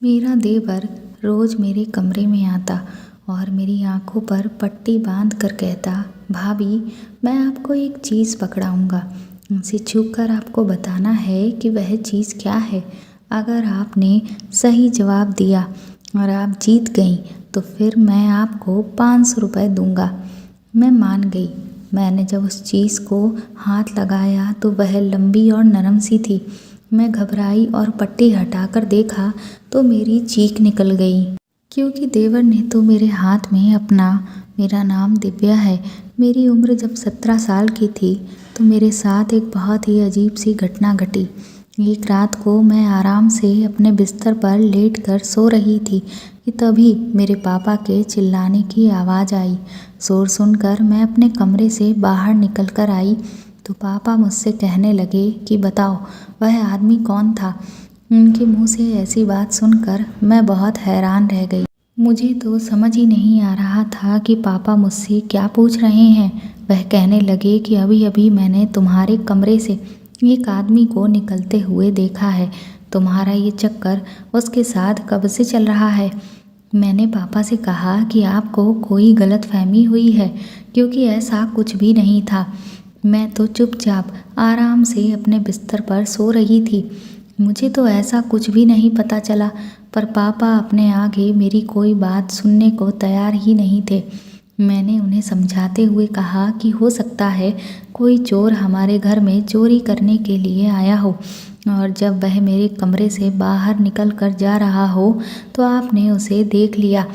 मेरा देवर रोज़ मेरे कमरे में आता और मेरी आंखों पर पट्टी बांध कर कहता, भाभी मैं आपको एक चीज़ पकड़ाऊँगा, उनसे छू कर आपको बताना है कि वह चीज़ क्या है। अगर आपने सही जवाब दिया और आप जीत गई तो फिर मैं आपको 500 रुपये दूँगा। मैं मान गई। मैंने जब उस चीज़ को हाथ लगाया तो वह लंबी और नरम सी थी। मैं घबराई और पट्टी हटाकर देखा तो मेरी चीख निकल गई, क्योंकि देवर ने तो मेरे हाथ में मेरा नाम दिव्या है। मेरी उम्र जब 17 साल की थी तो मेरे साथ एक बहुत ही अजीब सी घटना घटी। एक रात को मैं आराम से अपने बिस्तर पर लेटकर सो रही थी कि तभी मेरे पापा के चिल्लाने की आवाज़ आई। शोर सुनकर मैं अपने कमरे से बाहर निकल कर आई तो पापा मुझसे कहने लगे कि बताओ वह आदमी कौन था। उनके मुंह से ऐसी बात सुनकर मैं बहुत हैरान रह गई। मुझे तो समझ ही नहीं आ रहा था कि पापा मुझसे क्या पूछ रहे हैं। वह कहने लगे कि अभी अभी मैंने तुम्हारे कमरे से एक आदमी को निकलते हुए देखा है। तुम्हारा ये चक्कर उसके साथ कब से चल रहा है। मैंने पापा से कहा कि आपको कोई गलतफहमी हुई है, क्योंकि ऐसा कुछ भी नहीं था। मैं तो चुपचाप आराम से अपने बिस्तर पर सो रही थी। मुझे तो ऐसा कुछ भी नहीं पता चला, पर पापा अपने आगे मेरी कोई बात सुनने को तैयार ही नहीं थे। मैंने उन्हें समझाते हुए कहा कि हो सकता है कोई चोर हमारे घर में चोरी करने के लिए आया हो और जब वह मेरे कमरे से बाहर निकल कर जा रहा हो तो आपने उसे देख लिया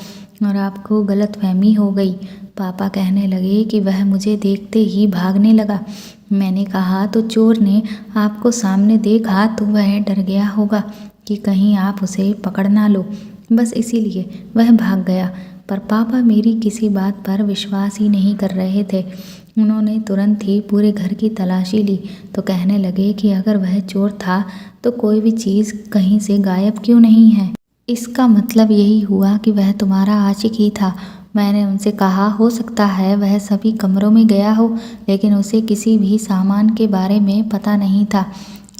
और आपको गलतफहमी हो गई। पापा कहने लगे कि वह मुझे देखते ही भागने लगा। मैंने कहा तो चोर ने आपको सामने देखा तो वह डर गया होगा कि कहीं आप उसे पकड़ ना लो, बस इसीलिए वह भाग गया। पर पापा मेरी किसी बात पर विश्वास ही नहीं कर रहे थे। उन्होंने तुरंत ही पूरे घर की तलाशी ली तो कहने लगे कि अगर वह चोर था तो कोई भी चीज़ कहीं से गायब क्यों नहीं है। इसका मतलब यही हुआ कि वह तुम्हारा आशिक ही था। मैंने उनसे कहा हो सकता है वह सभी कमरों में गया हो, लेकिन उसे किसी भी सामान के बारे में पता नहीं था,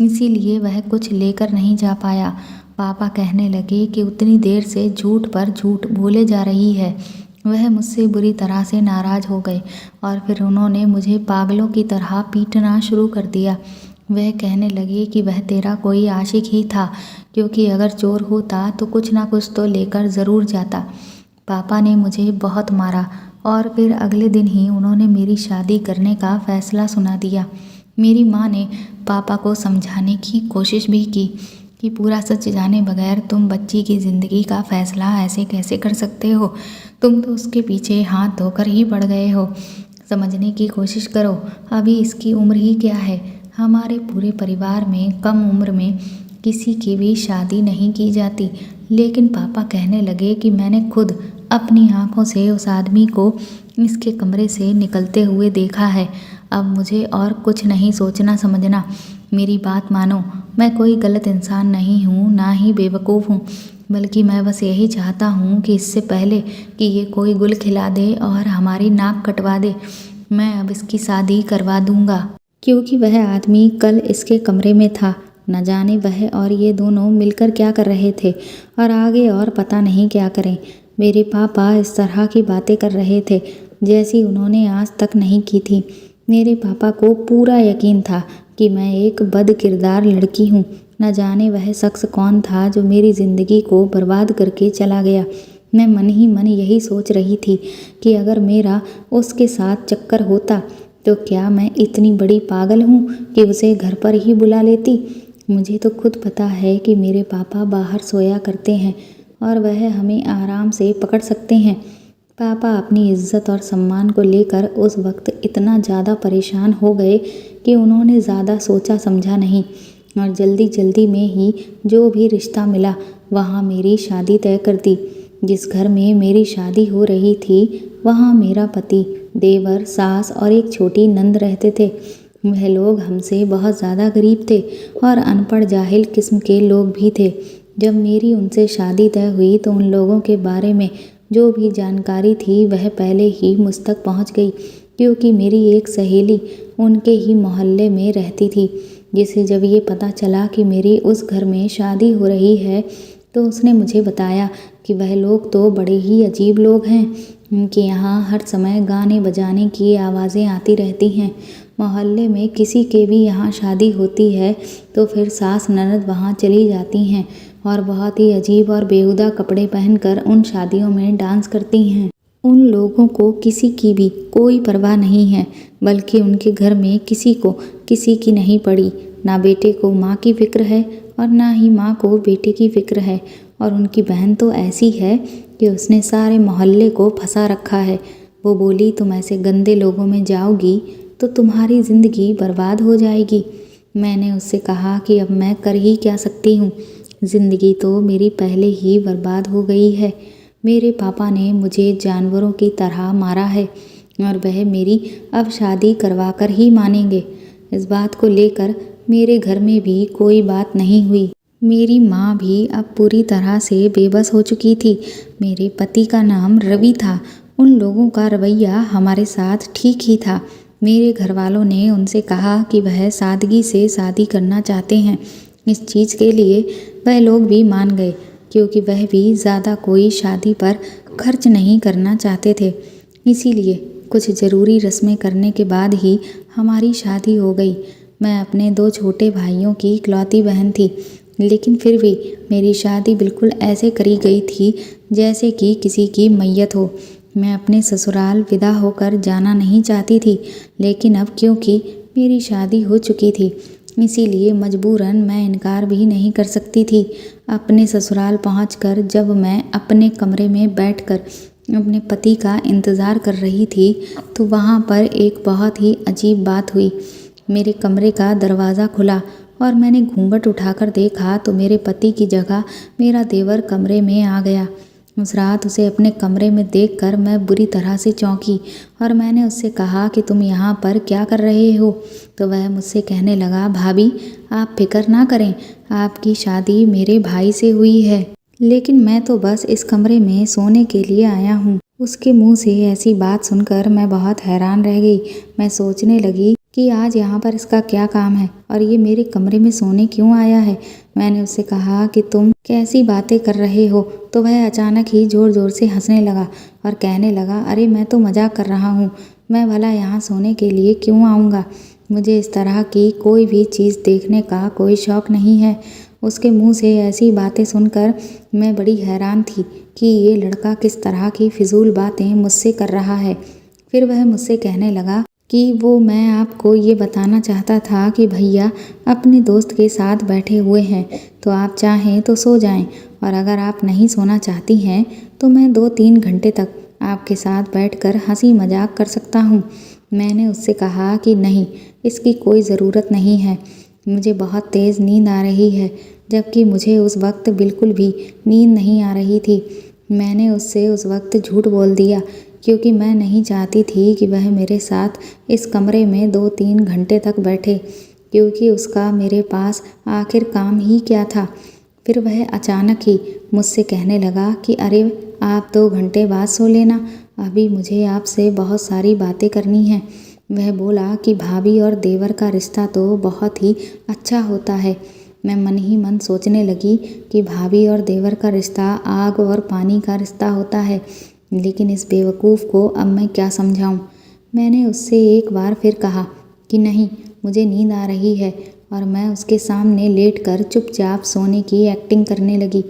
इसीलिए वह कुछ लेकर नहीं जा पाया। पापा कहने लगे कि उतनी देर से झूठ पर झूठ बोले जा रही है। वह मुझसे बुरी तरह से नाराज़ हो गए और फिर उन्होंने मुझे पागलों की तरह पीटना शुरू कर दिया। वह कहने लगे कि वह तेरा कोई आशिक ही था, क्योंकि अगर चोर होता तो कुछ ना कुछ तो लेकर ज़रूर जाता। पापा ने मुझे बहुत मारा और फिर अगले दिन ही उन्होंने मेरी शादी करने का फ़ैसला सुना दिया। मेरी माँ ने पापा को समझाने की कोशिश भी की कि पूरा सच जाने बगैर तुम बच्ची की ज़िंदगी का फ़ैसला ऐसे कैसे कर सकते हो। तुम तो उसके पीछे हाथ धोकर ही पड़ गए हो। समझने की कोशिश करो, अभी इसकी उम्र ही क्या है। हमारे पूरे परिवार में कम उम्र में किसी की भी शादी नहीं की जाती। लेकिन पापा कहने लगे कि मैंने खुद अपनी आंखों से उस आदमी को इसके कमरे से निकलते हुए देखा है। अब मुझे और कुछ नहीं सोचना समझना। मेरी बात मानो, मैं कोई गलत इंसान नहीं हूँ, ना ही बेवकूफ़ हूँ, बल्कि मैं बस यही चाहता हूँ कि इससे पहले कि ये कोई गुल खिला दे और हमारी नाक कटवा दे, मैं अब इसकी शादी करवा दूँगा। क्योंकि वह आदमी कल इसके कमरे में था। न जाने वह और ये दोनों मिलकर क्या कर रहे थे और आगे और पता नहीं क्या करें। मेरे पापा इस तरह की बातें कर रहे थे जैसी उन्होंने आज तक नहीं की थी। मेरे पापा को पूरा यकीन था कि मैं एक बद किरदार लड़की हूँ। न जाने वह शख्स कौन था जो मेरी ज़िंदगी को बर्बाद करके चला गया। मैं मन ही मन यही सोच रही थी कि अगर मेरा उसके साथ चक्कर होता तो क्या मैं इतनी बड़ी पागल हूँ कि उसे घर पर ही बुला लेती। मुझे तो खुद पता है कि मेरे पापा बाहर सोया करते हैं और वह हमें आराम से पकड़ सकते हैं। पापा अपनी इज्जत और सम्मान को लेकर उस वक्त इतना ज़्यादा परेशान हो गए कि उन्होंने ज़्यादा सोचा समझा नहीं और जल्दी जल्दी में ही जो भी रिश्ता मिला वहाँ मेरी शादी तय कर दी। जिस घर में मेरी शादी हो रही थी वहाँ मेरा पति, देवर, सास और एक छोटी नंद रहते थे। वह लोग हमसे बहुत ज़्यादा गरीब थे और अनपढ़ जाहिल किस्म के लोग भी थे। जब मेरी उनसे शादी तय हुई तो उन लोगों के बारे में जो भी जानकारी थी वह पहले ही मुझ तक पहुंच गई, क्योंकि मेरी एक सहेली उनके ही मोहल्ले में रहती थी, जिसे जब ये पता चला कि मेरी उस घर में शादी हो रही है तो उसने मुझे बताया कि वह लोग तो बड़े ही अजीब लोग हैं। उनके यहाँ हर समय गाने बजाने की आवाज़ें आती रहती हैं। मोहल्ले में किसी के भी यहाँ शादी होती है तो फिर सास ननद वहाँ चली जाती हैं और बहुत ही अजीब और बेहुदा कपड़े पहनकर उन शादियों में डांस करती हैं। उन लोगों को किसी की भी कोई परवाह नहीं है, बल्कि उनके घर में किसी को किसी की नहीं पड़ी। ना बेटे को माँ की फिक्र है और ना ही माँ को बेटे की फिक्र है। और उनकी बहन तो ऐसी है कि उसने सारे मोहल्ले को फंसा रखा है। वो बोली, तुम ऐसे गंदे लोगों में जाओगी तो तुम्हारी ज़िंदगी बर्बाद हो जाएगी। मैंने उससे कहा कि अब मैं कर ही क्या सकती हूँ, ज़िंदगी तो मेरी पहले ही बर्बाद हो गई है। मेरे पापा ने मुझे जानवरों की तरह मारा है और वह मेरी अब शादी करवा कर ही मानेंगे। इस बात को लेकर मेरे घर में भी कोई बात नहीं हुई। मेरी माँ भी अब पूरी तरह से बेबस हो चुकी थी। मेरे पति का नाम रवि था। उन लोगों का रवैया हमारे साथ ठीक ही था। मेरे घर वालों ने उनसे कहा कि वह सादगी से शादी करना चाहते हैं। इस चीज़ के लिए वह लोग भी मान गए, क्योंकि वह भी ज़्यादा कोई शादी पर खर्च नहीं करना चाहते थे। इसीलिए कुछ ज़रूरी रस्में करने के बाद ही हमारी शादी हो गई। मैं अपने 2 छोटे भाइयों की इकलौती बहन थी, लेकिन फिर भी मेरी शादी बिल्कुल ऐसे करी गई थी जैसे कि किसी की मैयत हो। मैं अपने ससुराल विदा होकर जाना नहीं चाहती थी, लेकिन अब क्योंकि मेरी शादी हो चुकी थी, इसीलिए मजबूरन मैं इनकार भी नहीं कर सकती थी। अपने ससुराल पहुंचकर जब मैं अपने कमरे में बैठकर अपने पति का इंतज़ार कर रही थी, तो वहाँ पर एक बहुत ही अजीब बात हुई। मेरे कमरे का दरवाज़ा खुला और मैंने घूंघट उठाकर देखा तो मेरे पति की जगह मेरा देवर कमरे में आ गया। उस रात उसे अपने कमरे में देखकर मैं बुरी तरह से चौंकी और मैंने उससे कहा कि तुम यहाँ पर क्या कर रहे हो? तो वह मुझसे कहने लगा, भाभी आप फिक्र ना करें, आपकी शादी मेरे भाई से हुई है, लेकिन मैं तो बस इस कमरे में सोने के लिए आया हूँ। उसके मुंह से ऐसी बात सुनकर मैं बहुत हैरान रह गई। मैं सोचने लगी कि आज यहाँ पर इसका क्या काम है और ये मेरे कमरे में सोने क्यों आया है। मैंने उससे कहा कि तुम कैसी बातें कर रहे हो? तो वह अचानक ही ज़ोर ज़ोर से हंसने लगा और कहने लगा, अरे मैं तो मजाक कर रहा हूँ, मैं भला यहाँ सोने के लिए क्यों आऊँगा? मुझे इस तरह की कोई भी चीज़ देखने का कोई शौक़ नहीं है। उसके मुंह से ऐसी बातें सुनकर मैं बड़ी हैरान थी कि ये लड़का किस तरह की फिजूल बातें मुझसे कर रहा है। फिर वह मुझसे कहने लगा कि मैं आपको ये बताना चाहता था कि भैया अपने दोस्त के साथ बैठे हुए हैं, तो आप चाहें तो सो जाएं, और अगर आप नहीं सोना चाहती हैं तो मैं 2-3 घंटे तक आपके साथ बैठकर हंसी मजाक कर सकता हूँ। मैंने उससे कहा कि नहीं, इसकी कोई ज़रूरत नहीं है, मुझे बहुत तेज़ नींद आ रही है, जबकि मुझे उस वक्त बिल्कुल भी नींद नहीं आ रही थी। मैंने उससे उस वक्त झूठ बोल दिया, क्योंकि मैं नहीं चाहती थी कि वह मेरे साथ इस कमरे में 2-3 घंटे तक बैठे, क्योंकि उसका मेरे पास आखिर काम ही क्या था। फिर वह अचानक ही मुझसे कहने लगा कि अरे आप 2 घंटे बाद सो लेना, अभी मुझे आपसे बहुत सारी बातें करनी हैं। वह बोला कि भाभी और देवर का रिश्ता तो बहुत ही अच्छा होता है। मैं मन ही मन सोचने लगी कि भाभी और देवर का रिश्ता आग और पानी का रिश्ता होता है, लेकिन इस बेवकूफ़ को अब मैं क्या समझाऊं। मैंने उससे एक बार फिर कहा कि नहीं, मुझे नींद आ रही है, और मैं उसके सामने लेटकर चुपचाप सोने की एक्टिंग करने लगी।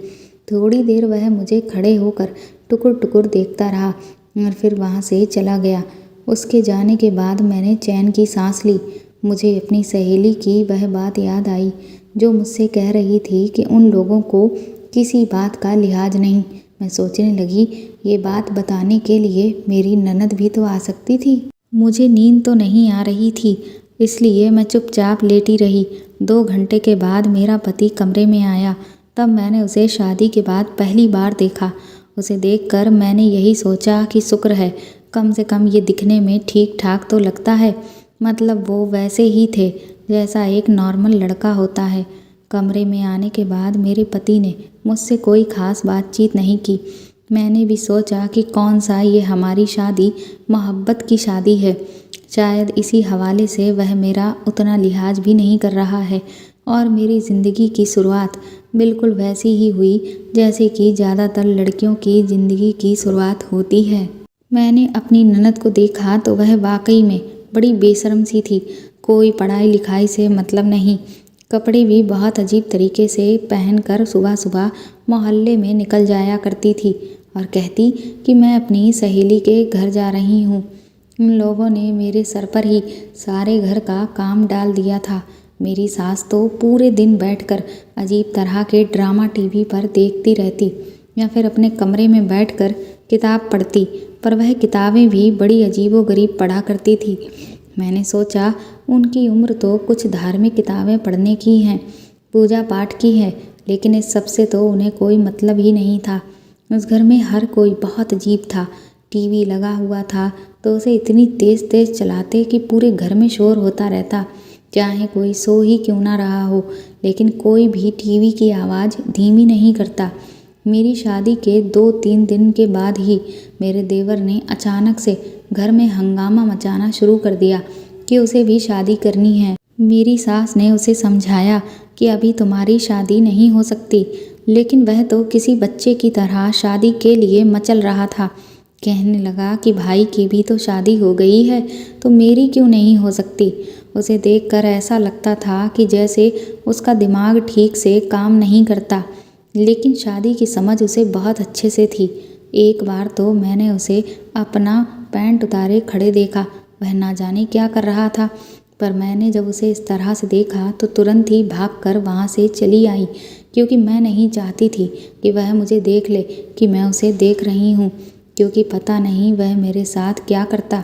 थोड़ी देर वह मुझे खड़े होकर टुकुर टुकुर देखता रहा और फिर वहाँ से चला गया। उसके जाने के बाद मैंने चैन की सांस ली। मुझे अपनी सहेली की वह बात याद आई जो मुझसे कह रही थी कि उन लोगों को किसी बात का लिहाज नहीं। मैं सोचने लगी, ये बात बताने के लिए मेरी ननद भी तो आ सकती थी। मुझे नींद तो नहीं आ रही थी, इसलिए मैं चुपचाप लेटी रही। 2 घंटे के बाद मेरा पति कमरे में आया। तब मैंने उसे शादी के बाद पहली बार देखा। उसे देखकर मैंने यही सोचा कि शुक्र है, कम से कम ये दिखने में ठीक ठाक तो लगता है, मतलब वो वैसे ही थे जैसा एक नॉर्मल लड़का होता है। कमरे में आने के बाद मेरे पति ने मुझसे कोई ख़ास बातचीत नहीं की। मैंने भी सोचा कि कौन सा ये हमारी शादी मोहब्बत की शादी है, शायद इसी हवाले से वह मेरा उतना लिहाज भी नहीं कर रहा है और मेरी ज़िंदगी की शुरुआत बिल्कुल वैसी ही हुई जैसे कि ज़्यादातर लड़कियों की ज़िंदगी की शुरुआत होती है। मैंने अपनी ननद को देखा तो वह वाकई में बड़ी बेशर्म सी थी। कोई पढ़ाई लिखाई से मतलब नहीं, कपड़े भी बहुत अजीब तरीके से पहनकर सुबह सुबह मोहल्ले में निकल जाया करती थी और कहती कि मैं अपनी सहेली के घर जा रही हूँ। उन लोगों ने मेरे सर पर ही सारे घर का काम डाल दिया था। मेरी सास तो पूरे दिन बैठकर अजीब तरह के ड्रामा टीवी पर देखती रहती या फिर अपने कमरे में बैठकर किताब पढ़ती, पर वह किताबें भी बड़ी अजीबोगरीब पढ़ा करती थी। मैंने सोचा उनकी उम्र तो कुछ धार्मिक किताबें पढ़ने की हैं, पूजा पाठ की है, लेकिन इस सब से तो उन्हें कोई मतलब ही नहीं था। उस घर में हर कोई बहुत अजीब था। टीवी लगा हुआ था तो उसे इतनी तेज़ तेज़ चलाते कि पूरे घर में शोर होता रहता, चाहे कोई सो ही क्यों ना रहा हो, लेकिन कोई भी टीवी की आवाज़ धीमी नहीं करता। मेरी शादी के 2-3 दिन के बाद ही मेरे देवर ने अचानक से घर में हंगामा मचाना शुरू कर दिया कि उसे भी शादी करनी है। मेरी सास ने उसे समझाया कि अभी तुम्हारी शादी नहीं हो सकती, लेकिन वह तो किसी बच्चे की तरह शादी के लिए मचल रहा था। कहने लगा कि भाई की भी तो शादी हो गई है तो मेरी क्यों नहीं हो सकती। उसे देखकर ऐसा लगता था कि जैसे उसका दिमाग ठीक से काम नहीं करता, लेकिन शादी की समझ उसे बहुत अच्छे से थी। एक बार तो मैंने उसे अपना पैंट उतारे खड़े देखा, वह ना जाने क्या कर रहा था, पर मैंने जब उसे इस तरह से देखा तो तुरंत ही भागकर वहाँ से चली आई, क्योंकि मैं नहीं चाहती थी कि वह मुझे देख ले कि मैं उसे देख रही हूँ, क्योंकि पता नहीं वह मेरे साथ क्या करता।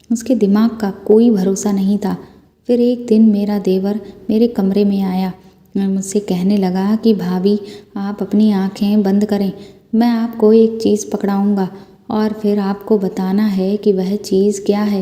उसके दिमाग का कोई भरोसा नहीं था। फिर एक दिन मेरा देवर मेरे कमरे में आया और मुझसे कहने लगा कि भाभी आप अपनी आँखें बंद करें, मैं आपको एक चीज़ पकड़ाऊँगा और फिर आपको बताना है कि वह चीज़ क्या है।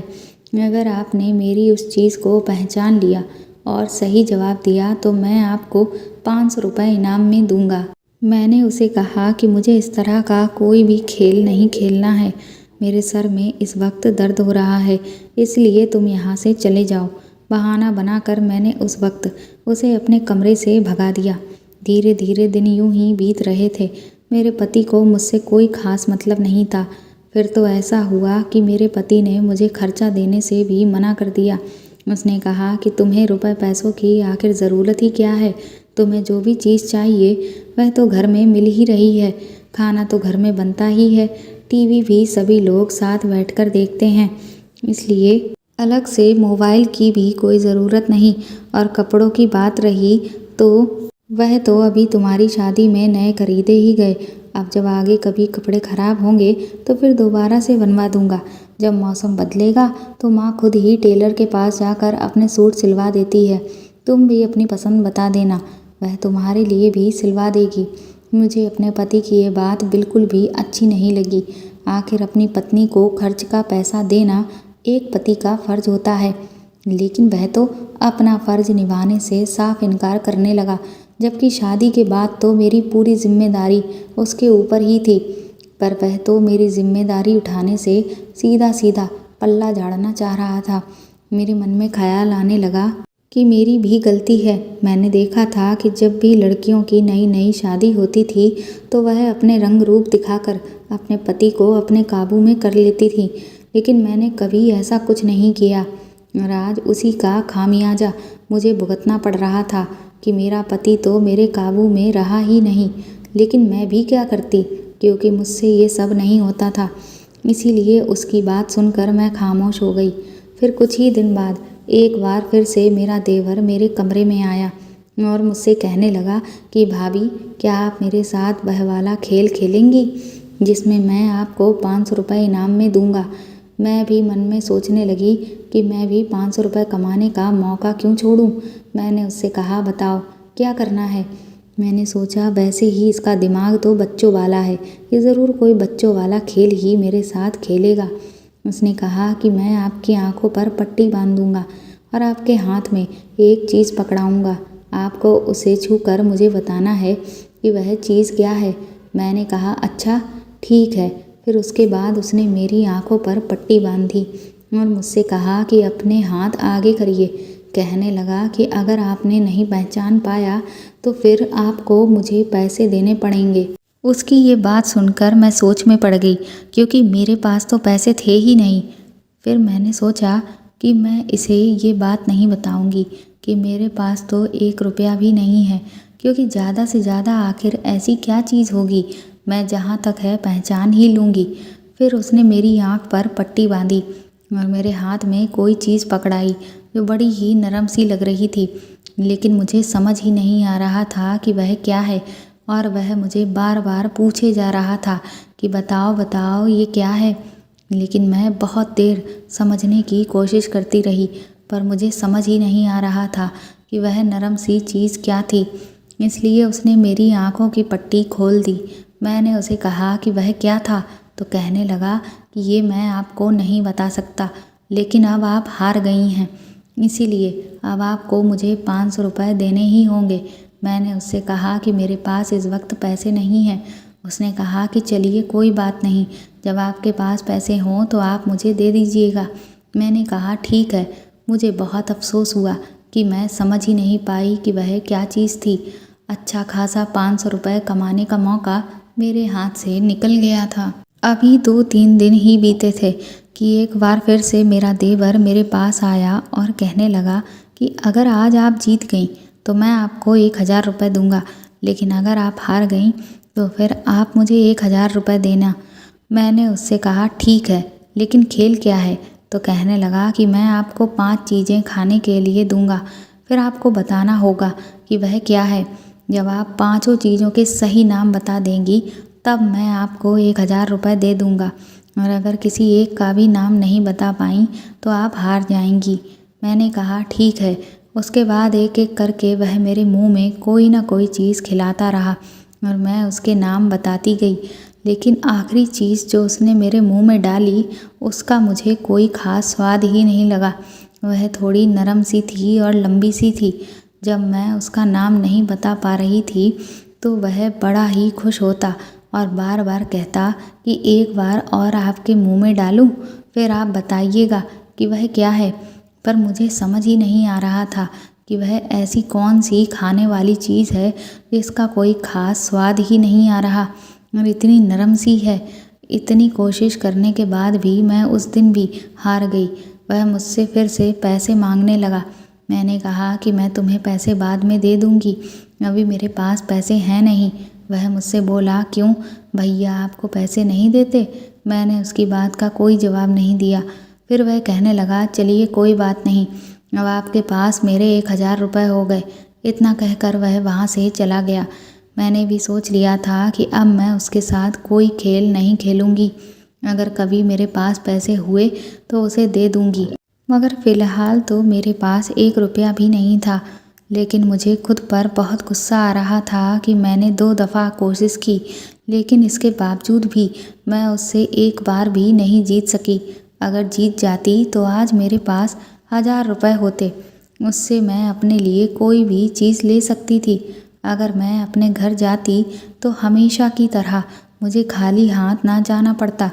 अगर आपने मेरी उस चीज़ को पहचान लिया और सही जवाब दिया तो मैं आपको 500 रुपये इनाम में दूंगा। मैंने उसे कहा कि मुझे इस तरह का कोई भी खेल नहीं खेलना है। मेरे सर में इस वक्त दर्द हो रहा है, इसलिए तुम यहाँ से चले जाओ। बहाना बनाकर मैंने उस वक्त उसे अपने कमरे से भगा दिया। धीरे धीरे दिन यूं ही बीत रहे थे। मेरे पति को मुझसे कोई खास मतलब नहीं था। फिर तो ऐसा हुआ कि मेरे पति ने मुझे खर्चा देने से भी मना कर दिया। उसने कहा कि तुम्हें रुपए पैसों की आखिर ज़रूरत ही क्या है, तुम्हें जो भी चीज़ चाहिए वह तो घर में मिल ही रही है, खाना तो घर में बनता ही है, टीवी भी सभी लोग साथ बैठकर देखते हैं, इसलिए अलग से मोबाइल की भी कोई ज़रूरत नहीं। और कपड़ों की बात रही तो वह तो अभी तुम्हारी शादी में नए खरीदे ही गए। अब जब आगे कभी कपड़े ख़राब होंगे तो फिर दोबारा से बनवा दूंगा। जब मौसम बदलेगा तो माँ खुद ही टेलर के पास जाकर अपने सूट सिलवा देती है। तुम भी अपनी पसंद बता देना, वह तुम्हारे लिए भी सिलवा देगी। मुझे अपने पति की ये बात बिल्कुल भी अच्छी नहीं लगी। आखिर अपनी पत्नी को खर्च का पैसा देना एक पति का फ़र्ज होता है, लेकिन वह तो अपना फ़र्ज निभाने से साफ इनकार करने लगा, जबकि शादी के बाद तो मेरी पूरी जिम्मेदारी उसके ऊपर ही थी। पर वह तो मेरी जिम्मेदारी उठाने से सीधा सीधा पल्ला झाड़ना चाह रहा था। मेरे मन में ख्याल आने लगा कि मेरी भी गलती है। मैंने देखा था कि जब भी लड़कियों की नई नई शादी होती थी तो वह अपने रंग रूप दिखाकर अपने पति को अपने काबू में कर लेती थी, लेकिन मैंने कभी ऐसा कुछ नहीं किया और आज उसी का खामियाजा मुझे भुगतना पड़ रहा था कि मेरा पति तो मेरे काबू में रहा ही नहीं। लेकिन मैं भी क्या करती, क्योंकि मुझसे ये सब नहीं होता था। इसीलिए उसकी बात सुनकर मैं खामोश हो गई। फिर कुछ ही दिन बाद एक बार फिर से मेरा देवर मेरे कमरे में आया और मुझसे कहने लगा कि भाभी क्या आप मेरे साथ वह वाला खेल खेलेंगी जिसमें मैं आपको 500 रुपये इनाम में दूंगा। मैं भी मन में सोचने लगी कि मैं भी 500 रुपये कमाने का मौका क्यों छोड़ूं। मैंने उससे कहा बताओ क्या करना है। मैंने सोचा वैसे ही इसका दिमाग तो बच्चों वाला है, ये ज़रूर कोई बच्चों वाला खेल ही मेरे साथ खेलेगा। उसने कहा कि मैं आपकी आंखों पर पट्टी बांध दूंगा और आपके हाथ में एक चीज़ पकड़ाऊंगा। आपको उसे छूकर मुझे बताना है कि वह चीज़ क्या है। मैंने कहा अच्छा ठीक है। फिर उसके बाद उसने मेरी आंखों पर पट्टी बांधी और मुझसे कहा कि अपने हाथ आगे करिए। कहने लगा कि अगर आपने नहीं पहचान पाया तो फिर आपको मुझे पैसे देने पड़ेंगे। उसकी ये बात सुनकर मैं सोच में पड़ गई, क्योंकि मेरे पास तो पैसे थे ही नहीं। फिर मैंने सोचा कि मैं इसे ये बात नहीं बताऊंगी कि मेरे पास तो 1 रुपया भी नहीं है, क्योंकि ज़्यादा से ज़्यादा आखिर ऐसी क्या चीज़ होगी, मैं जहाँ तक है पहचान ही लूँगी। फिर उसने मेरी आँख पर पट्टी बांधी और मेरे हाथ में कोई चीज़ पकड़ाई जो बड़ी ही नरम सी लग रही थी, लेकिन मुझे समझ ही नहीं आ रहा था कि वह क्या है। और वह मुझे बार बार पूछे जा रहा था कि बताओ बताओ ये क्या है। लेकिन मैं बहुत देर समझने की कोशिश करती रही, पर मुझे समझ ही नहीं आ रहा था कि वह नरम सी चीज़ क्या थी। इसलिए उसने मेरी आँखों की पट्टी खोल दी। मैंने उसे कहा कि वह क्या था, तो कहने लगा कि ये मैं आपको नहीं बता सकता, लेकिन अब आप हार गई हैं, इसीलिए अब आपको मुझे 500 रुपये देने ही होंगे। मैंने उससे कहा कि मेरे पास इस वक्त पैसे नहीं हैं। उसने कहा कि चलिए कोई बात नहीं, जब आपके पास पैसे हों तो आप मुझे दे दीजिएगा। मैंने कहा ठीक है। मुझे बहुत अफसोस हुआ कि मैं समझ ही नहीं पाई कि वह क्या चीज़ थी। अच्छा खासा 500 रुपये कमाने का मौका मेरे हाथ से निकल गया था। अभी 2-3 दिन ही बीते थे कि एक बार फिर से मेरा देवर मेरे पास आया और कहने लगा कि अगर आज आप जीत गई तो मैं आपको 1000 रुपये दूंगा, लेकिन अगर आप हार गई तो फिर आप मुझे 1000 रुपये देना। मैंने उससे कहा ठीक है, लेकिन खेल क्या है? तो कहने लगा कि मैं आपको 5 चीज़ें खाने के लिए दूंगा, फिर आपको बताना होगा कि वह क्या है। जब आप 5 चीज़ों के सही नाम बता देंगी तब मैं आपको 1000 रुपये दे दूंगा, और अगर किसी एक का भी नाम नहीं बता पाई तो आप हार जाएंगी। मैंने कहा ठीक है। उसके बाद एक एक करके वह मेरे मुंह में कोई ना कोई चीज़ खिलाता रहा और मैं उसके नाम बताती गई, लेकिन आखिरी चीज़ जो उसने मेरे मुंह में डाली उसका मुझे कोई ख़ास स्वाद ही नहीं लगा। वह थोड़ी नरम सी थी और लंबी सी थी। जब मैं उसका नाम नहीं बता पा रही थी तो वह बड़ा ही खुश होता और बार बार कहता कि एक बार और आपके मुंह में डालूं, फिर आप बताइएगा कि वह क्या है। पर मुझे समझ ही नहीं आ रहा था कि वह ऐसी कौन सी खाने वाली चीज़ है जिसका कोई ख़ास स्वाद ही नहीं आ रहा और इतनी नरम सी है। इतनी कोशिश करने के बाद भी मैं उस दिन भी हार गई। वह मुझसे फिर से पैसे मांगने लगा। मैंने कहा कि मैं तुम्हें पैसे बाद में दे दूँगी, अभी मेरे पास पैसे हैं नहीं। वह मुझसे बोला क्यों भैया आपको पैसे नहीं देते? मैंने उसकी बात का कोई जवाब नहीं दिया। फिर वह कहने लगा चलिए कोई बात नहीं, अब आपके पास मेरे 1000 रुपये हो गए। इतना कहकर वह वहाँ से चला गया। मैंने भी सोच लिया था कि अब मैं उसके साथ कोई खेल नहीं खेलूँगी। अगर कभी मेरे पास पैसे हुए तो उसे दे दूँगी, मगर फ़िलहाल तो मेरे पास 1 रुपया भी नहीं था। लेकिन मुझे खुद पर बहुत गुस्सा आ रहा था कि मैंने 2 दफ़ा कोशिश की, लेकिन इसके बावजूद भी मैं उससे एक बार भी नहीं जीत सकी। अगर जीत जाती तो आज मेरे पास 1000 रुपये होते, उससे मैं अपने लिए कोई भी चीज़ ले सकती थी। अगर मैं अपने घर जाती तो हमेशा की तरह मुझे खाली हाथ ना जाना पड़ता,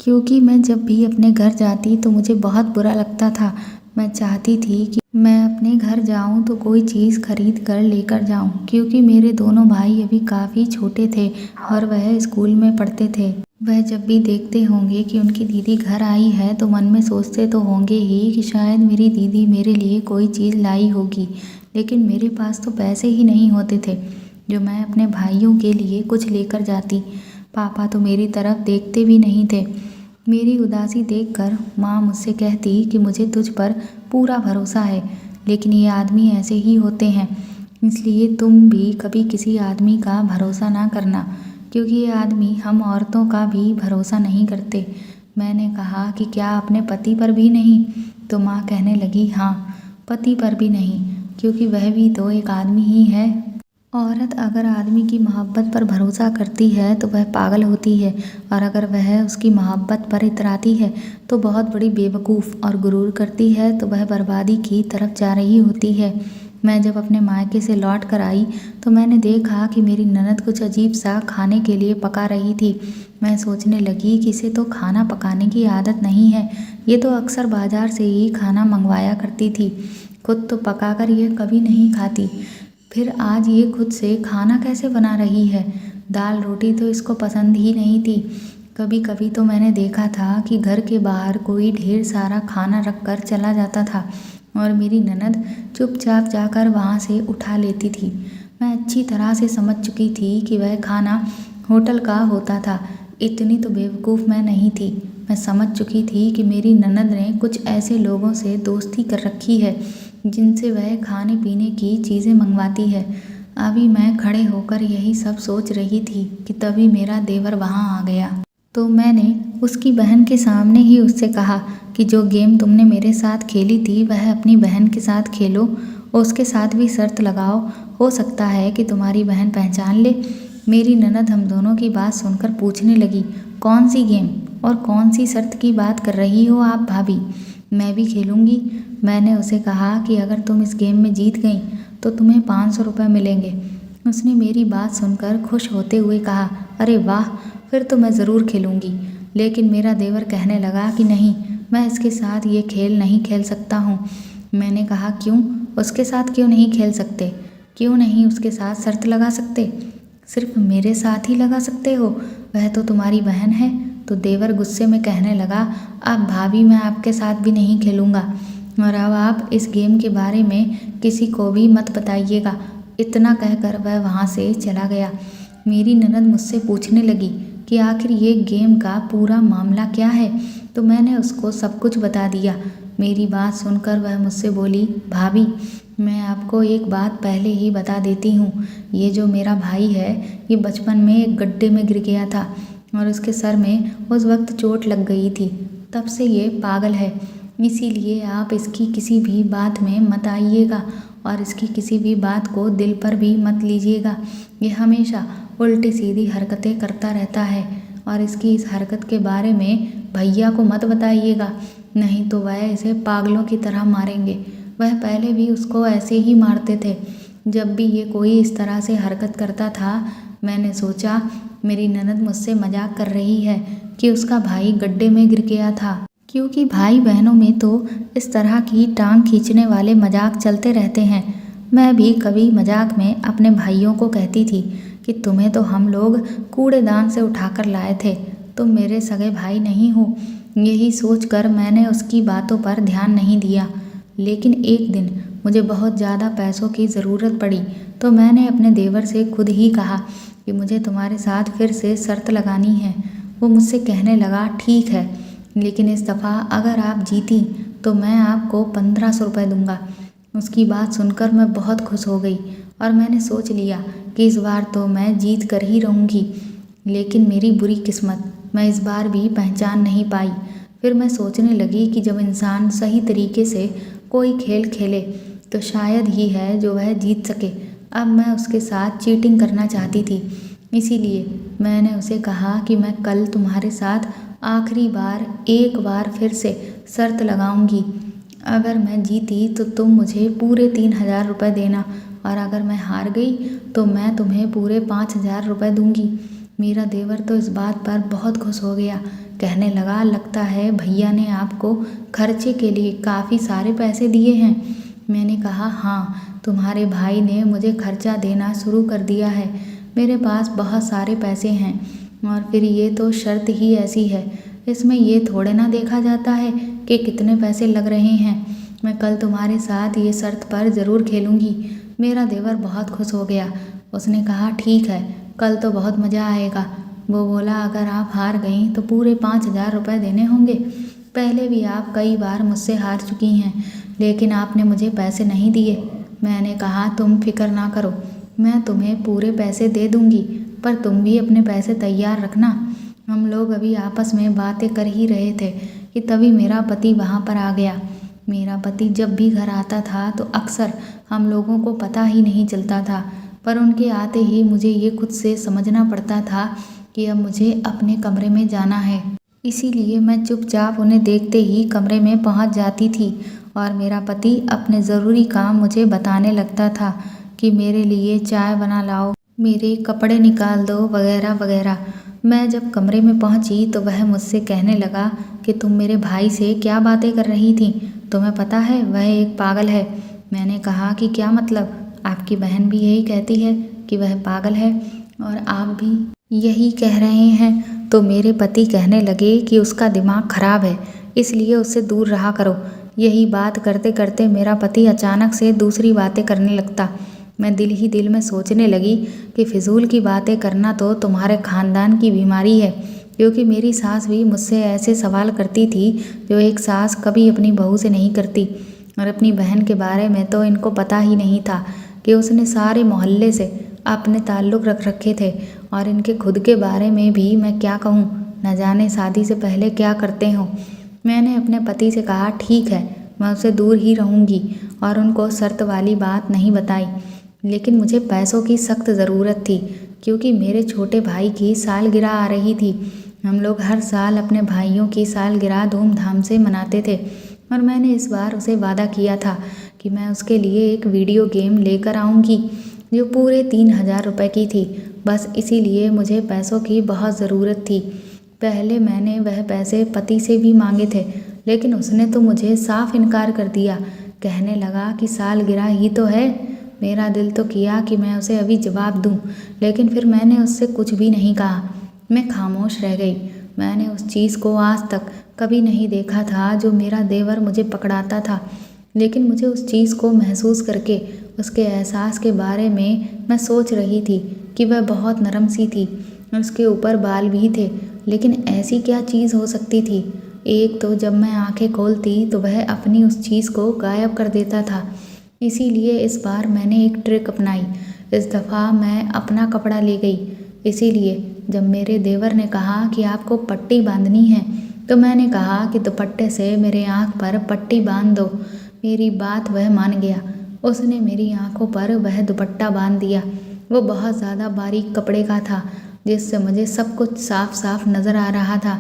क्योंकि मैं जब भी अपने घर जाती तो मुझे बहुत बुरा लगता था। मैं चाहती थी कि मैं अपने घर जाऊं तो कोई चीज़ खरीद कर लेकर जाऊं, क्योंकि मेरे दोनों भाई अभी काफ़ी छोटे थे और वह स्कूल में पढ़ते थे। वह जब भी देखते होंगे कि उनकी दीदी घर आई है तो मन में सोचते तो होंगे ही कि शायद मेरी दीदी मेरे लिए कोई चीज़ लाई होगी, लेकिन मेरे पास तो पैसे ही नहीं होते थे जो मैं अपने भाइयों के लिए कुछ लेकर जाती। पापा तो मेरी तरफ देखते भी नहीं थे। मेरी उदासी देखकर माँ मुझसे कहती कि मुझे तुझ पर पूरा भरोसा है, लेकिन ये आदमी ऐसे ही होते हैं, इसलिए तुम भी कभी किसी आदमी का भरोसा ना करना, क्योंकि ये आदमी हम औरतों का भी भरोसा नहीं करते। मैंने कहा कि क्या अपने पति पर भी नहीं? तो माँ कहने लगी हाँ, पति पर भी नहीं, क्योंकि वह भी तो एक आदमी ही है। औरत अगर आदमी की मोहब्बत पर भरोसा करती है तो वह पागल होती है, और अगर वह उसकी मोहब्बत पर इतराती है तो बहुत बड़ी बेवकूफ़ और गुरूर करती है तो वह बर्बादी की तरफ जा रही होती है। मैं जब अपने मायके से लौट कर आई तो मैंने देखा कि मेरी ननद कुछ अजीब सा खाने के लिए पका रही थी। मैं सोचने लगी कि इसे तो खाना पकाने की आदत नहीं है, ये तो अक्सर बाज़ार से ही खाना मंगवाया करती थी। खुद तो पकाकर ये कभी नहीं खाती, फिर आज ये खुद से खाना कैसे बना रही है। दाल रोटी तो इसको पसंद ही नहीं थी। कभी कभी तो मैंने देखा था कि घर के बाहर कोई ढेर सारा खाना रख कर चला जाता था और मेरी ननद चुपचाप जाकर वहाँ से उठा लेती थी। मैं अच्छी तरह से समझ चुकी थी कि वह खाना होटल का होता था। इतनी तो बेवकूफ़ मैं नहीं थी। मैं समझ चुकी थी कि मेरी ननद ने कुछ ऐसे लोगों से दोस्ती कर रखी है जिनसे वह खाने पीने की चीज़ें मंगवाती है। अभी मैं खड़े होकर यही सब सोच रही थी कि तभी मेरा देवर वहाँ आ गया। तो मैंने उसकी बहन के सामने ही उससे कहा कि जो गेम तुमने मेरे साथ खेली थी वह अपनी बहन के साथ खेलो, उसके साथ भी शर्त लगाओ, हो सकता है कि तुम्हारी बहन पहचान ले। मेरी ननद हम दोनों की बात सुनकर पूछने लगी, कौन सी गेम और कौन सी शर्त की बात कर रही हो आप भाभी? मैं भी खेलूँगी। मैंने उसे कहा कि अगर तुम इस गेम में जीत गई तो तुम्हें 500 रुपये मिलेंगे। उसने मेरी बात सुनकर खुश होते हुए कहा, अरे वाह, फिर तो मैं ज़रूर खेलूँगी। लेकिन मेरा देवर कहने लगा कि नहीं, मैं इसके साथ ये खेल नहीं खेल सकता हूँ। मैंने कहा क्यों, उसके साथ क्यों नहीं खेल सकते? क्यों नहीं उसके साथ शर्त लगा सकते? सिर्फ मेरे साथ ही लगा सकते हो? वह तो तुम्हारी बहन है। तो देवर गुस्से में कहने लगा, अब भाभी मैं आपके साथ भी नहीं खेलूँगा और अब आप इस गेम के बारे में किसी को भी मत बताइएगा। इतना कहकर वह वहाँ से चला गया। मेरी ननद मुझसे पूछने लगी कि आखिर ये गेम का पूरा मामला क्या है, तो मैंने उसको सब कुछ बता दिया। मेरी बात सुनकर वह मुझसे बोली, भाभी मैं आपको एक बात पहले ही बता देती हूँ, ये जो मेरा भाई है ये बचपन में एक गड्ढे में गिर गया था और उसके सर में उस वक्त चोट लग गई थी। तब से ये पागल है, इसीलिए आप इसकी किसी भी बात में मत आइएगा और इसकी किसी भी बात को दिल पर भी मत लीजिएगा। ये हमेशा उल्टी सीधी हरकतें करता रहता है और इसकी इस हरकत के बारे में भैया को मत बताइएगा, नहीं तो वह इसे पागलों की तरह मारेंगे। वह पहले भी उसको ऐसे ही मारते थे। जब भी ये कोई इस तरह से हरकत करता था मैंने सोचा मेरी ननद मुझसे मजाक कर रही है कि उसका भाई गड्ढे में गिर गया था, क्योंकि भाई बहनों में तो इस तरह की टांग खींचने वाले मजाक चलते रहते हैं। मैं भी कभी मजाक में अपने भाइयों को कहती थी कि तुम्हें तो हम लोग कूड़ेदान से उठाकर लाए थे, तुम मेरे सगे भाई नहीं हो। यही सोचकर मैंने उसकी बातों पर ध्यान नहीं दिया। लेकिन एक दिन मुझे बहुत ज़्यादा पैसों की ज़रूरत पड़ी तो मैंने अपने देवर से खुद ही कहा कि मुझे तुम्हारे साथ फिर से शर्त लगानी है। वो मुझसे कहने लगा, ठीक है, लेकिन इस दफ़ा अगर आप जीती तो मैं आपको 1500 रुपये दूँगा। उसकी बात सुनकर मैं बहुत खुश हो गई और मैंने सोच लिया कि इस बार तो मैं जीत कर ही रहूँगी। लेकिन मेरी बुरी किस्मत, मैं इस बार भी पहचान नहीं पाई। फिर मैं सोचने लगी कि जब इंसान सही तरीके से कोई खेल खेले तो शायद ही है जो वह जीत सके। अब मैं उसके साथ चीटिंग करना चाहती थी, इसीलिए मैंने उसे कहा कि मैं कल तुम्हारे साथ आखिरी बार एक बार फिर से शर्त लगाऊंगी। अगर मैं जीती तो तुम मुझे पूरे 3000 रुपये देना और अगर मैं हार गई तो मैं तुम्हें पूरे 5000 रुपये दूंगी। मेरा देवर तो इस बात पर बहुत खुश हो गया, कहने लगा, लगता है भैया ने आपको खर्चे के लिए काफ़ी सारे पैसे दिए हैं। मैंने कहा, हाँ, तुम्हारे भाई ने मुझे खर्चा देना शुरू कर दिया है। मेरे पास बहुत सारे पैसे हैं और फिर ये तो शर्त ही ऐसी है, इसमें ये थोड़े ना देखा जाता है कि कितने पैसे लग रहे हैं। मैं कल तुम्हारे साथ ये शर्त पर ज़रूर खेलूँगी। मेरा देवर बहुत खुश हो गया। उसने कहा, ठीक है, कल तो बहुत मज़ा आएगा। वो बोला, अगर आप हार गई तो पूरे 5000 रुपये देने होंगे। पहले भी आप कई बार मुझसे हार चुकी हैं लेकिन आपने मुझे पैसे नहीं दिए। मैंने कहा, तुम फिक्र ना करो, मैं तुम्हें पूरे पैसे दे दूँगी, पर तुम भी अपने पैसे तैयार रखना। हम लोग अभी आपस में बातें कर ही रहे थे कि तभी मेरा पति वहाँ पर आ गया। मेरा पति जब भी घर आता था तो अक्सर हम लोगों को पता ही नहीं चलता था, पर उनके आते ही मुझे ये खुद से समझना पड़ता था कि अब मुझे अपने कमरे में जाना है। इसीलिए मैं चुपचाप उन्हें देखते ही कमरे में पहुंच जाती थी और मेरा पति अपने ज़रूरी काम मुझे बताने लगता था कि मेरे लिए चाय बना लाओ, मेरे कपड़े निकाल दो, वगैरह वगैरह। मैं जब कमरे में पहुंची तो वह मुझसे कहने लगा कि तुम मेरे भाई से क्या बातें कर रही थी? तुम्हें पता है वह एक पागल है। मैंने कहा कि क्या मतलब? आपकी बहन भी यही कहती है कि वह पागल है और आप भी यही कह रहे हैं। तो मेरे पति कहने लगे कि उसका दिमाग खराब है, इसलिए उससे दूर रहा करो। यही बात करते करते मेरा पति अचानक से दूसरी बातें करने लगता। मैं दिल ही दिल में सोचने लगी कि फिजूल की बातें करना तो तुम्हारे खानदान की बीमारी है, क्योंकि मेरी सास भी मुझसे ऐसे सवाल करती थी जो एक सास कभी अपनी बहू से नहीं करती। और अपनी बहन के बारे में तो इनको पता ही नहीं था कि उसने सारे मोहल्ले से अपने ताल्लुक़ रख रखे थे। और इनके खुद के बारे में भी मैं क्या कहूँ, न जाने शादी से पहले क्या करते हों। मैंने अपने पति से कहा ठीक है, मैं उससे दूर ही रहूँगी और उनको शर्त वाली बात नहीं बताई। लेकिन मुझे पैसों की सख्त ज़रूरत थी, क्योंकि मेरे छोटे भाई की सालगिरह आ रही थी। हम लोग हर साल अपने भाइयों की सालगिरह धूमधाम से मनाते थे और मैंने इस बार उसे वादा किया था कि मैं उसके लिए एक वीडियो गेम लेकर आऊँगी जो पूरे 3000 रुपये की थी। बस इसीलिए मुझे पैसों की बहुत ज़रूरत थी। पहले मैंने वह पैसे पति से भी मांगे थे, लेकिन उसने तो मुझे साफ इनकार कर दिया। कहने लगा कि सालगिरह ही तो है। मेरा दिल तो किया कि मैं उसे अभी जवाब दूं, लेकिन फिर मैंने उससे कुछ भी नहीं कहा। मैं खामोश रह गई। मैंने उस चीज़ को आज तक कभी नहीं देखा था जो मेरा देवर मुझे पकड़ाता था, लेकिन मुझे उस चीज़ को महसूस करके उसके एहसास के बारे में मैं सोच रही थी कि वह बहुत नरम सी थी और उसके ऊपर बाल भी थे। लेकिन ऐसी क्या चीज़ हो सकती थी? एक तो जब मैं आंखें खोलती तो वह अपनी उस चीज़ को गायब कर देता था। इसीलिए इस बार मैंने एक ट्रिक अपनाई। इस दफ़ा मैं अपना कपड़ा ले गई। इसीलिए जब मेरे देवर ने कहा कि आपको पट्टी बांधनी है, तो मैंने कहा कि दुपट्टे से मेरे आँख पर पट्टी बांध दो। मेरी बात वह मान गया। उसने मेरी आँखों पर वह दुपट्टा बांध दिया। वो बहुत ज़्यादा बारीक कपड़े का था, जिससे मुझे सब कुछ साफ साफ नज़र आ रहा था।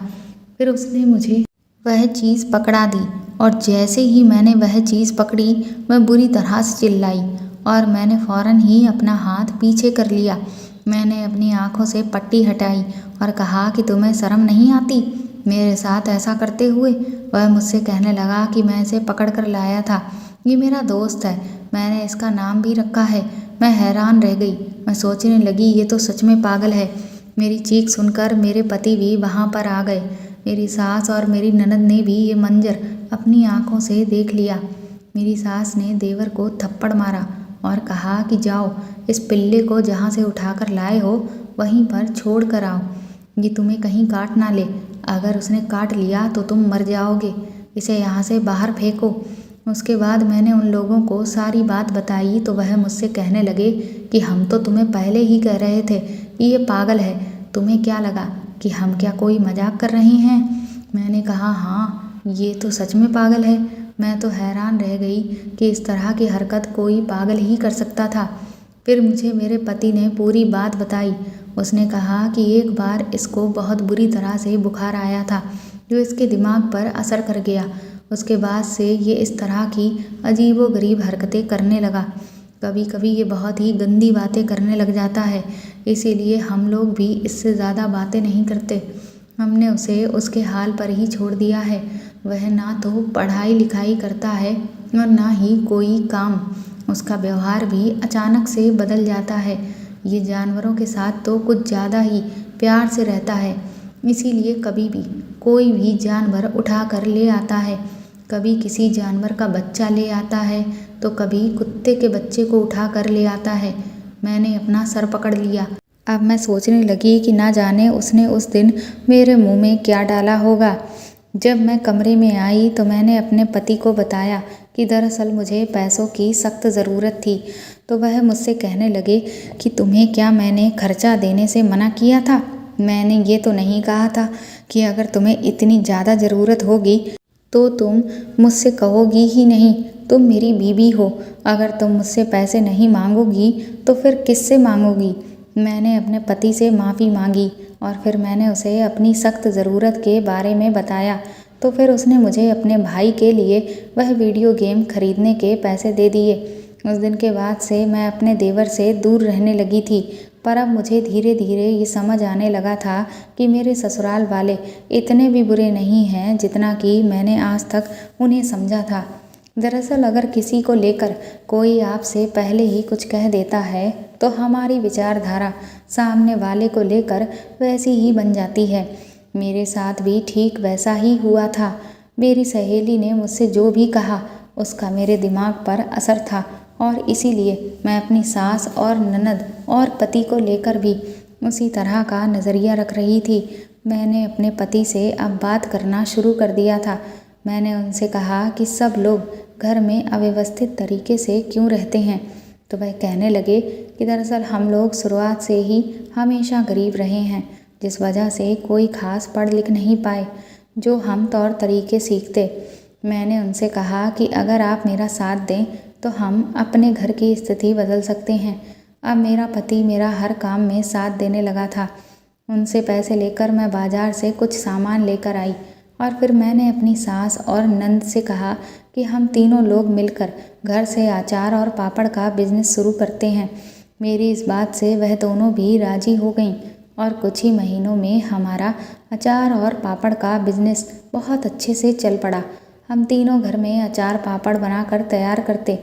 फिर उसने मुझे वह चीज़ पकड़ा दी और जैसे ही मैंने वह चीज़ पकड़ी, मैं बुरी तरह से चिल्लाई और मैंने फ़ौरन ही अपना हाथ पीछे कर लिया। मैंने अपनी आँखों से पट्टी हटाई और कहा कि तुम्हें शर्म नहीं आती मेरे साथ ऐसा करते हुए? वह मुझसे कहने लगा कि मैं इसे पकड़ कर लाया था, ये मेरा दोस्त है, मैंने इसका नाम भी रखा है। मैं हैरान रह गई। मैं सोचने लगी ये तो सच में पागल है। मेरी चीख सुनकर मेरे पति भी वहाँ पर आ गए। मेरी सास और मेरी ननद ने भी ये मंजर अपनी आंखों से देख लिया। मेरी सास ने देवर को थप्पड़ मारा और कहा कि जाओ, इस पिल्ले को जहाँ से उठाकर लाए हो वहीं पर छोड़ कर आओ। ये तुम्हें कहीं काट ना ले। अगर उसने काट लिया तो तुम मर जाओगे। इसे यहाँ से बाहर फेंको। उसके बाद मैंने उन लोगों को सारी बात बताई तो वह मुझसे कहने लगे कि हम तो तुम्हें पहले ही कह रहे थे कि ये पागल है। तुम्हें क्या लगा कि हम क्या कोई मजाक कर रहे हैं? मैंने कहा हाँ, ये तो सच में पागल है। मैं तो हैरान रह गई कि इस तरह की हरकत कोई पागल ही कर सकता था। फिर मुझे मेरे पति ने पूरी बात बताई। उसने कहा कि एक बार इसको बहुत बुरी तरह से बुखार आया था जो इसके दिमाग पर असर कर गया। उसके बाद से ये इस तरह की अजीबोगरीब हरकतें करने लगा। कभी कभी ये बहुत ही गंदी बातें करने लग जाता है, इसीलिए हम लोग भी इससे ज़्यादा बातें नहीं करते। हमने उसे उसके हाल पर ही छोड़ दिया है। वह ना तो पढ़ाई लिखाई करता है और ना ही कोई काम। उसका व्यवहार भी अचानक से बदल जाता है। ये जानवरों के साथ तो कुछ ज़्यादा ही प्यार से रहता है, इसीलिए कभी भी कोई भी जानवर उठा कर ले आता है। कभी किसी जानवर का बच्चा ले आता है तो कभी कुत्ते के बच्चे को उठा कर ले आता है। मैंने अपना सर पकड़ लिया। अब मैं सोचने लगी कि ना जाने उसने उस दिन मेरे मुंह में क्या डाला होगा। जब मैं कमरे में आई तो मैंने अपने पति को बताया कि दरअसल मुझे पैसों की सख्त ज़रूरत थी। तो वह मुझसे कहने लगे कि तुम्हें क्या मैंने खर्चा देने से मना किया था? मैंने ये तो नहीं कहा था कि अगर तुम्हें इतनी ज़्यादा ज़रूरत होगी तो तुम मुझसे कहोगी ही नहीं। तुम मेरी बीवी हो। अगर तुम मुझसे पैसे नहीं मांगोगी तो फिर किससे मांगोगी? मैंने अपने पति से माफ़ी मांगी और फिर मैंने उसे अपनी सख्त ज़रूरत के बारे में बताया। तो फिर उसने मुझे अपने भाई के लिए वह वीडियो गेम खरीदने के पैसे दे दिए। उस दिन के बाद से मैं अपने देवर से दूर रहने लगी थी, पर अब मुझे धीरे धीरे ये समझ आने लगा था कि मेरे ससुराल वाले इतने भी बुरे नहीं हैं जितना कि मैंने आज तक उन्हें समझा था। दरअसल अगर किसी को लेकर कोई आपसे पहले ही कुछ कह देता है तो हमारी विचारधारा सामने वाले को लेकर वैसी ही बन जाती है। मेरे साथ भी ठीक वैसा ही हुआ था। मेरी सहेली ने मुझसे जो भी कहा उसका मेरे दिमाग पर असर था और इसीलिए मैं अपनी सास और ननद और पति को लेकर भी उसी तरह का नज़रिया रख रही थी। मैंने अपने पति से अब बात करना शुरू कर दिया था। मैंने उनसे कहा कि सब लोग घर में अव्यवस्थित तरीके से क्यों रहते हैं, तो वह कहने लगे कि दरअसल हम लोग शुरुआत से ही हमेशा गरीब रहे हैं, जिस वजह से कोई खास पढ़ लिख नहीं पाए जो हम तौर तरीके सीखते। मैंने उनसे कहा कि अगर आप मेरा साथ दें तो हम अपने घर की स्थिति बदल सकते हैं। अब मेरा पति मेरा हर काम में साथ देने लगा था। उनसे पैसे लेकर मैं बाज़ार से कुछ सामान लेकर आई और फिर मैंने अपनी सास और नंद से कहा कि हम तीनों लोग मिलकर घर से अचार और पापड़ का बिजनेस शुरू करते हैं। मेरी इस बात से वह दोनों भी राज़ी हो गईं और कुछ ही महीनों में हमारा अचार और पापड़ का बिजनेस बहुत अच्छे से चल पड़ा। हम तीनों घर में अचार पापड़ बनाकर तैयार करते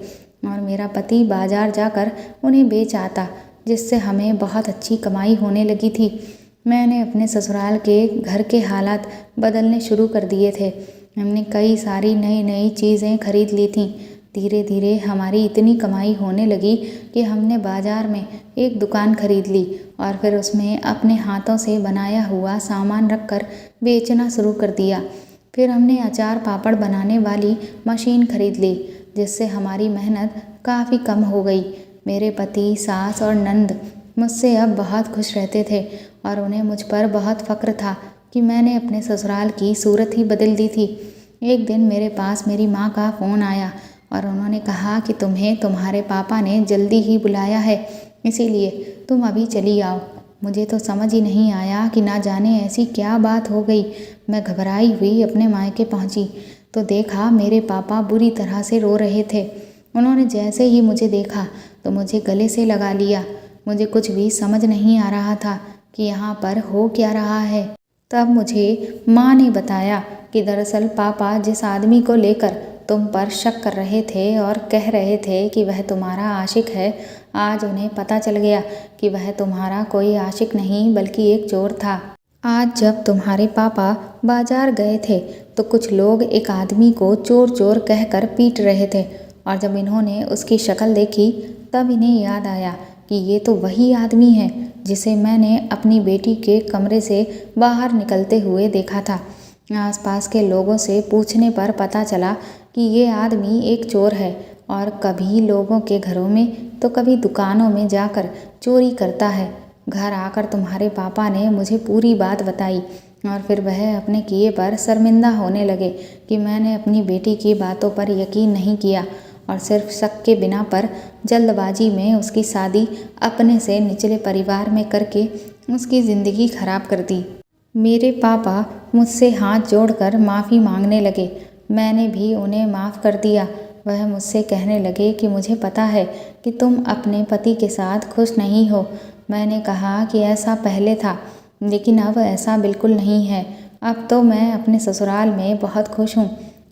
और मेरा पति बाज़ार जाकर उन्हें बेच आता, जिससे हमें बहुत अच्छी कमाई होने लगी थी। मैंने अपने ससुराल के घर के हालात बदलने शुरू कर दिए थे। हमने कई सारी नई नई चीज़ें खरीद ली थीं। धीरे धीरे हमारी इतनी कमाई होने लगी कि हमने बाज़ार में एक दुकान खरीद ली और फिर उसमें अपने हाथों से बनाया हुआ सामान रखकर बेचना शुरू कर दिया। फिर हमने अचार पापड़ बनाने वाली मशीन खरीद ली, जिससे हमारी मेहनत काफ़ी कम हो गई। मेरे पति, सास और नंद मुझसे अब बहुत खुश रहते थे और उन्हें मुझ पर बहुत फ़क्र था कि मैंने अपने ससुराल की सूरत ही बदल दी थी। एक दिन मेरे पास मेरी माँ का फ़ोन आया और उन्होंने कहा कि तुम्हें तुम्हारे पापा ने जल्दी ही बुलाया है, इसीलिए तुम अभी चली आओ। मुझे तो समझ ही नहीं आया कि ना जाने ऐसी क्या बात हो गई। मैं घबराई हुई अपने मायके पहुंची तो देखा मेरे पापा बुरी तरह से रो रहे थे। उन्होंने जैसे ही मुझे देखा तो मुझे गले से लगा लिया। मुझे कुछ भी समझ नहीं आ रहा था कि यहाँ पर हो क्या रहा है। तब मुझे माँ ने बताया कि दरअसल पापा जिस आदमी को लेकर तुम पर शक कर रहे थे और कह रहे थे कि वह तुम्हारा आशिक है, आज उन्हें पता चल गया कि वह तुम्हारा कोई आशिक नहीं बल्कि एक चोर था। आज जब तुम्हारे पापा बाजार गए थे तो कुछ लोग एक आदमी को चोर चोर कहकर पीट रहे थे और जब इन्होंने उसकी शक्ल देखी तब इन्हें याद आया कि ये तो वही आदमी है जिसे मैंने अपनी बेटी के कमरे से बाहर निकलते हुए देखा था। आसपास के लोगों से पूछने पर पता चला कि ये आदमी एक चोर है और कभी लोगों के घरों में तो कभी दुकानों में जाकर चोरी करता है। घर आकर तुम्हारे पापा ने मुझे पूरी बात बताई और फिर वह अपने किए पर शर्मिंदा होने लगे कि मैंने अपनी बेटी की बातों पर यकीन नहीं किया और सिर्फ शक के बिना पर जल्दबाजी में उसकी शादी अपने से निचले परिवार में करके उसकी ज़िंदगी खराब कर दी। मेरे पापा मुझसे हाथ जोड़कर माफ़ी मांगने लगे। मैंने भी उन्हें माफ़ कर दिया। वह मुझसे कहने लगे कि मुझे पता है कि तुम अपने पति के साथ खुश नहीं हो। मैंने कहा कि ऐसा पहले था, लेकिन अब ऐसा बिल्कुल नहीं है। अब तो मैं अपने ससुराल में बहुत खुश हूँ।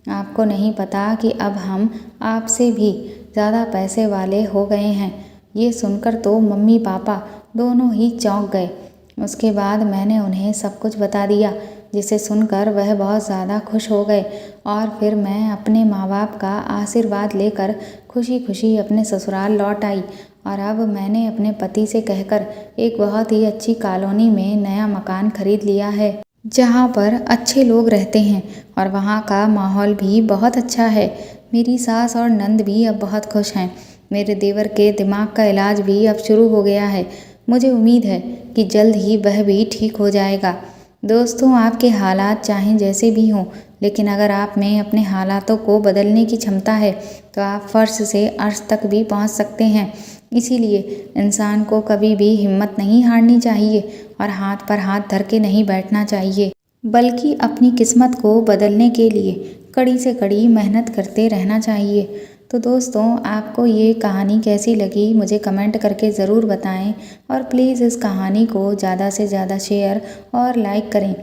आपको नहीं पता कि अब हम आपसे भी ज़्यादा पैसे वाले हो गए हैं। ये सुनकर तो मम्मी पापा दोनों ही चौंक गए। उसके बाद मैंने उन्हें सब कुछ बता दिया, जिसे सुनकर वह बहुत ज़्यादा खुश हो गए और फिर मैं अपने माँ बाप का आशीर्वाद लेकर खुशी खुशी अपने ससुराल लौट आई। और अब मैंने अपने पति से कहकर एक बहुत ही अच्छी कॉलोनी में नया मकान खरीद लिया है, जहाँ पर अच्छे लोग रहते हैं और वहाँ का माहौल भी बहुत अच्छा है। मेरी सास और नंद भी अब बहुत खुश हैं। मेरे देवर के दिमाग का इलाज भी अब शुरू हो गया है। मुझे उम्मीद है कि जल्द ही वह भी ठीक हो जाएगा। दोस्तों, आपके हालात चाहे जैसे भी हों, लेकिन अगर आप में अपने हालातों को बदलने की क्षमता है तो आप फर्श से अर्श तक भी पहुंच सकते हैं। इसीलिए इंसान को कभी भी हिम्मत नहीं हारनी चाहिए और हाथ पर हाथ धर के नहीं बैठना चाहिए, बल्कि अपनी किस्मत को बदलने के लिए कड़ी से कड़ी मेहनत करते रहना चाहिए। तो दोस्तों, आपको ये कहानी कैसी लगी मुझे कमेंट करके ज़रूर बताएं और प्लीज़ इस कहानी को ज़्यादा से ज़्यादा शेयर और लाइक करें।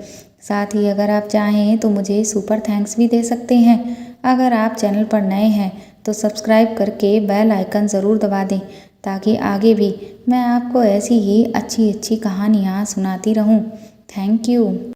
साथ ही अगर आप चाहें तो मुझे सुपर थैंक्स भी दे सकते हैं। अगर आप चैनल पर नए हैं तो सब्सक्राइब करके बेल आइकन ज़रूर दबा दें ताकि आगे भी मैं आपको ऐसी ही अच्छी अच्छी कहानियाँ सुनाती रहूँ। Thank you.